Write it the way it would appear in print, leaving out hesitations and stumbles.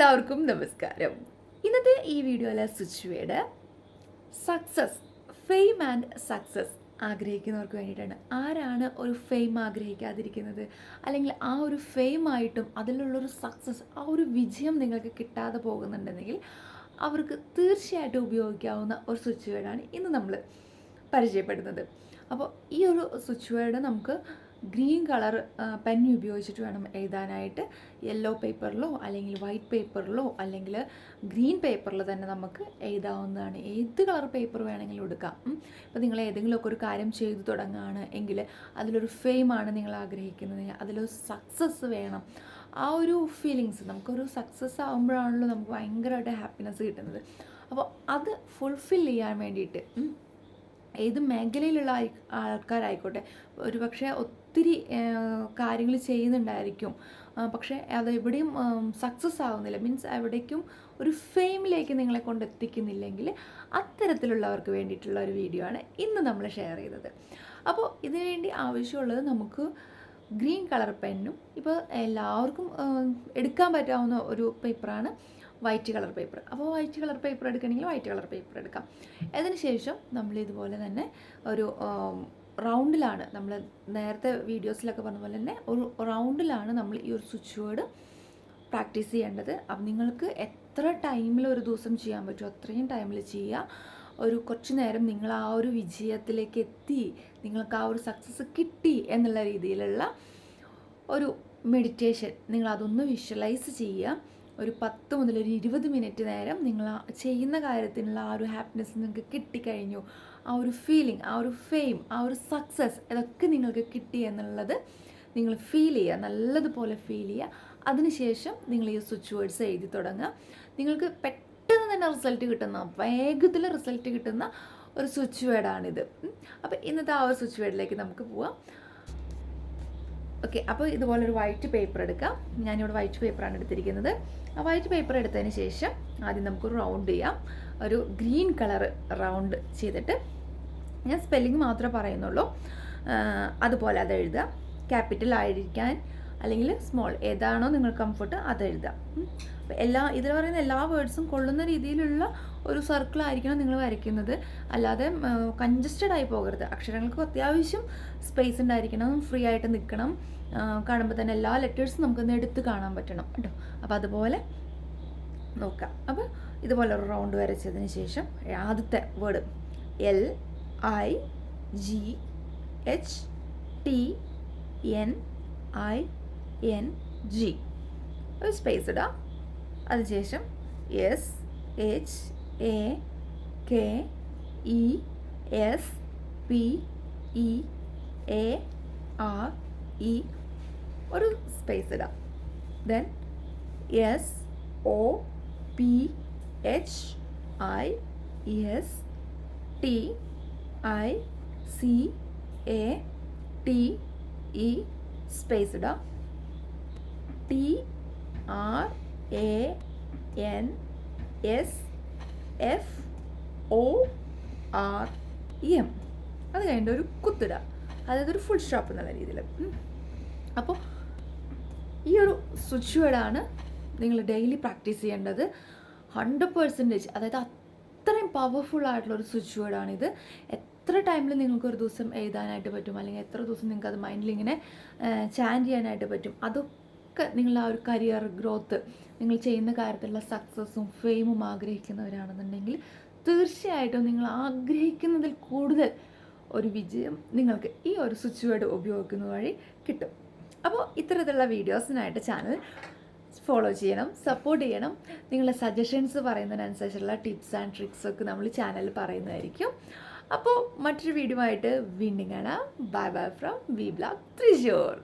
എല്ലാവർക്കും നമസ്കാരം. ഇന്നത്തെ ഈ വീഡിയോയിലെ switch word success, fame and success ആഗ്രഹിക്കുന്നവർക്ക് വേണ്ടിയിട്ടാണ്. ആരാണ് ഒരു ഫെയിം ആഗ്രഹിക്കാതിരിക്കുന്നത്? അല്ലെങ്കിൽ ആ ഒരു ഫെയിമായിട്ടും അതിലുള്ളൊരു സക്സസ്, ആ ഒരു വിജയം നിങ്ങൾക്ക് കിട്ടാതെ പോകുന്നുണ്ടെങ്കിൽ അവർക്ക് തീർച്ചയായിട്ടും ഉപയോഗിക്കാവുന്ന ഒരു സ്വിച്ച് വേർഡാണ് ഇന്ന് നമ്മൾ പരിചയപ്പെടുന്നത്. അപ്പോൾ ഈ ഒരു സ്വിച്ച് വേർഡ് നമുക്ക് ഗ്രീൻ കളർ പെൻ ഉപയോഗിച്ചിട്ട് വേണം എഴുതാനായിട്ട്. യെല്ലോ പേപ്പറിലോ അല്ലെങ്കിൽ വൈറ്റ് പേപ്പറിലോ അല്ലെങ്കിൽ ഗ്രീൻ പേപ്പറിൽ തന്നെ നമുക്ക് എഴുതാവുന്നതാണ്. ഏത് കളർ പേപ്പർ വേണമെങ്കിലും എടുക്കാം. ഇപ്പോൾ നിങ്ങൾ ഏതെങ്കിലുമൊക്കെ ഒരു കാര്യം ചെയ്തു തുടങ്ങുകയാണ് എങ്കിൽ അതിലൊരു ഫെയിമാണ് നിങ്ങൾ ആഗ്രഹിക്കുന്നത്, അതിലൊരു സക്സസ് വേണം. ആ ഒരു ഫീലിങ്സ്, നമുക്കൊരു സക്സസ് ആകുമ്പോഴാണല്ലോ നമുക്ക് ഭയങ്കരമായിട്ട് ഹാപ്പിനെസ് കിട്ടുന്നത്. അപ്പോൾ അത് ഫുൾഫിൽ ചെയ്യാൻ വേണ്ടിയിട്ട് ഏത് മേഖലയിലുള്ള ആൾക്കാരായിക്കോട്ടെ, ഒരു പക്ഷേ ഒത്തിരി കാര്യങ്ങൾ ചെയ്യുന്നുണ്ടായിരിക്കും, പക്ഷേ അത് എവിടെയും സക്സസ് ആവുന്നില്ല, മീൻസ് എവിടേക്കും ഒരു ഫെയിമിലേക്ക് നിങ്ങളെ കൊണ്ട് എത്തിക്കുന്നില്ലെങ്കിൽ അത്തരത്തിലുള്ളവർക്ക് വേണ്ടിയിട്ടുള്ള ഒരു വീഡിയോ ആണ് ഇന്ന് നമ്മൾ ഷെയർ ചെയ്തത്. അപ്പോൾ ഇതിനു വേണ്ടി ആവശ്യമുള്ളത് നമുക്ക് ഗ്രീൻ കളർ പെന്നും, ഇപ്പോൾ എല്ലാവർക്കും എടുക്കാൻ പറ്റാവുന്ന ഒരു പേപ്പറാണ് വൈറ്റ് കളർ പേപ്പർ. അപ്പോൾ വൈറ്റ് കളർ പേപ്പർ എടുക്കണമെങ്കിൽ വൈറ്റ് കളർ പേപ്പർ എടുക്കാം. അതിന് ശേഷം നമ്മൾ ഇതുപോലെ തന്നെ ഒരു റൗണ്ടിലാണ്, നമ്മൾ നേരത്തെ വീഡിയോസിലൊക്കെ പറഞ്ഞ പോലെ തന്നെ ഒരു റൗണ്ടിലാണ് നമ്മൾ ഈ ഒരു സ്വിച്ച് വേർഡ് പ്രാക്ടീസ് ചെയ്യേണ്ടത്. അപ്പം നിങ്ങൾക്ക് എത്ര ടൈമിൽ ഒരു ദിവസം ചെയ്യാൻ പറ്റുമോ അത്രയും ടൈമിൽ ചെയ്യുക. ഒരു കുറച്ച് നേരം നിങ്ങൾ ആ ഒരു വിജയത്തിലേക്ക് എത്തി, നിങ്ങൾക്ക് ആ ഒരു സക്സസ് കിട്ടി എന്നുള്ള രീതിയിലുള്ള ഒരു മെഡിറ്റേഷൻ, നിങ്ങളതൊന്ന് വിഷ്വലൈസ് ചെയ്യുക. ഒരു 10 മുതൽ ഒരു 20 മിനിറ്റ് നേരം നിങ്ങൾ ചെയ്യുന്ന കാര്യത്തിനുള്ള ആ ഒരു ഹാപ്പിനെസ് നിങ്ങൾക്ക് കിട്ടിക്കഴിഞ്ഞു, ആ ഒരു ഫീലിംഗ്, ആ ഒരു ഫെയിം, ആ ഒരു സക്സസ്, ഇതൊക്കെ നിങ്ങൾക്ക് കിട്ടി എന്നുള്ളത് നിങ്ങൾ ഫീൽ ചെയ്യുക, നല്ലതുപോലെ ഫീൽ ചെയ്യുക. അതിനുശേഷം നിങ്ങൾ ഈ സ്വിച്ച് വേർഡ്സ് എഴുതി തുടങ്ങുക. നിങ്ങൾക്ക് പെട്ടെന്ന് തന്നെ റിസൾട്ട് കിട്ടുന്ന, വേഗത്തിൽ റിസൾട്ട് കിട്ടുന്ന ഒരു സ്വിച്ച് വേർഡാണിത്. അപ്പോൾ ഇന്നത്തെ ആ ഒരു സ്വിച്ച് വേർഡിലേക്ക് നമുക്ക് പോവാം. ഓക്കെ, അപ്പോൾ ഇതുപോലൊരു വൈറ്റ് പേപ്പർ എടുക്കാം. ഞാനിവിടെ വൈറ്റ് പേപ്പറാണ് എടുത്തിരിക്കുന്നത്. ആ വൈറ്റ് പേപ്പർ എടുത്തതിന് ശേഷം ആദ്യം നമുക്കൊരു റൗണ്ട് ചെയ്യാം. ഒരു ഗ്രീൻ കളർ റൗണ്ട് ചെയ്തിട്ട്, ഞാൻ സ്പെല്ലിങ് മാത്രമേ പറയുന്നുള്ളൂ, അതുപോലെ അത് എഴുതുക. ക്യാപിറ്റൽ ആയിരിക്കാൻ അല്ലെങ്കിൽ സ്മോൾ, ഏതാണോ നിങ്ങൾ കംഫർട്ട് അത് എഴുതുക. അപ്പോൾ ഇതിൽ പറയുന്ന എല്ലാ വേർഡ്സും കൊള്ളുന്ന രീതിയിലുള്ള ഒരു സർക്കിൾ ആയിരിക്കണം നിങ്ങൾ വരയ്ക്കുന്നത്. അല്ലാതെ കൺജസ്റ്റഡ് ആയി പോകരുത്. അക്ഷരങ്ങൾക്ക് അത്യാവശ്യം സ്പേസ് ഉണ്ടായിരിക്കണം, ഫ്രീ ആയിട്ട് നിൽക്കണം. കാണുമ്പോൾ തന്നെ എല്ലാ ലെറ്റേഴ്സും നമുക്കൊന്ന് എടുത്ത് കാണാൻ പറ്റണം കേട്ടോ. അപ്പോൾ അതുപോലെ നോക്കാം. അപ്പോൾ ഇതുപോലെ ഒരു റൗണ്ട് വരച്ചതിന് ശേഷം ആദ്യത്തെ വേർഡ് LIGHTNING, ഒരു സ്പേസ് ഇടാം. അതിനുശേഷം SHAKESPEARE, ഒരു സ്പേസ് ഇടാം. ദെൻ SOPHISTICATE, സ്പേസ് ഇടാം. TRANSFORM, അത് കഴിഞ്ഞിട്ട് ഒരു കുത്തിടുക, അതായത് ഒരു ഫുൾ സ്റ്റോപ്പ് എന്നുള്ള രീതിയിൽ. അപ്പോൾ ഈ ഒരു സ്വിച്ച് വേർഡാണ് നിങ്ങൾ ഡെയിലി പ്രാക്ടീസ് ചെയ്യേണ്ടത്. 100%, അതായത് അത്രയും പവർഫുൾ ആയിട്ടുള്ളൊരു സ്വിച്ച് വേർഡാണിത്. എത്ര ടൈമിൽ നിങ്ങൾക്കൊരു ദിവസം എഴുതാനായിട്ട് പറ്റും, അല്ലെങ്കിൽ എത്ര ദിവസം നിങ്ങൾക്ക് അത് മൈൻഡിൽ ഇങ്ങനെ ചാൻറ്റ് ചെയ്യാനായിട്ട് പറ്റും. അതൊക്കെ നിങ്ങളുടെ ആ ഒരു കരിയർ ഗ്രോത്ത്, നിങ്ങൾ ചെയ്യുന്ന കാര്യത്തിലുള്ള സക്സസ്സും ഫെയിമും ആഗ്രഹിക്കുന്നവരാണെന്നുണ്ടെങ്കിൽ തീർച്ചയായിട്ടും നിങ്ങൾ ആഗ്രഹിക്കുന്നതിൽ കൂടുതൽ ഒരു വിജയം നിങ്ങൾക്ക് ഈ ഒരു സ്വിച്ച് വേർഡ് ഉപയോഗിക്കുന്നത് വഴി കിട്ടും. അപ്പോൾ ഇത്തരത്തിലുള്ള വീഡിയോസിനായിട്ട് ചാനൽ ഫോളോ ചെയ്യണം, സപ്പോർട്ട് ചെയ്യണം. നിങ്ങളുടെ സജഷൻസ് പറയുന്നതിനനുസരിച്ചുള്ള ടിപ്സ് ആൻഡ് ട്രിക്സൊക്കെ നമ്മൾ ചാനലിൽ പറയുന്നതായിരിക്കും. അപ്പോൾ മറ്റൊരു വീഡിയോ ആയിട്ട് വീണ്ടും കാണാം. Bye bye from vlog Thrissur.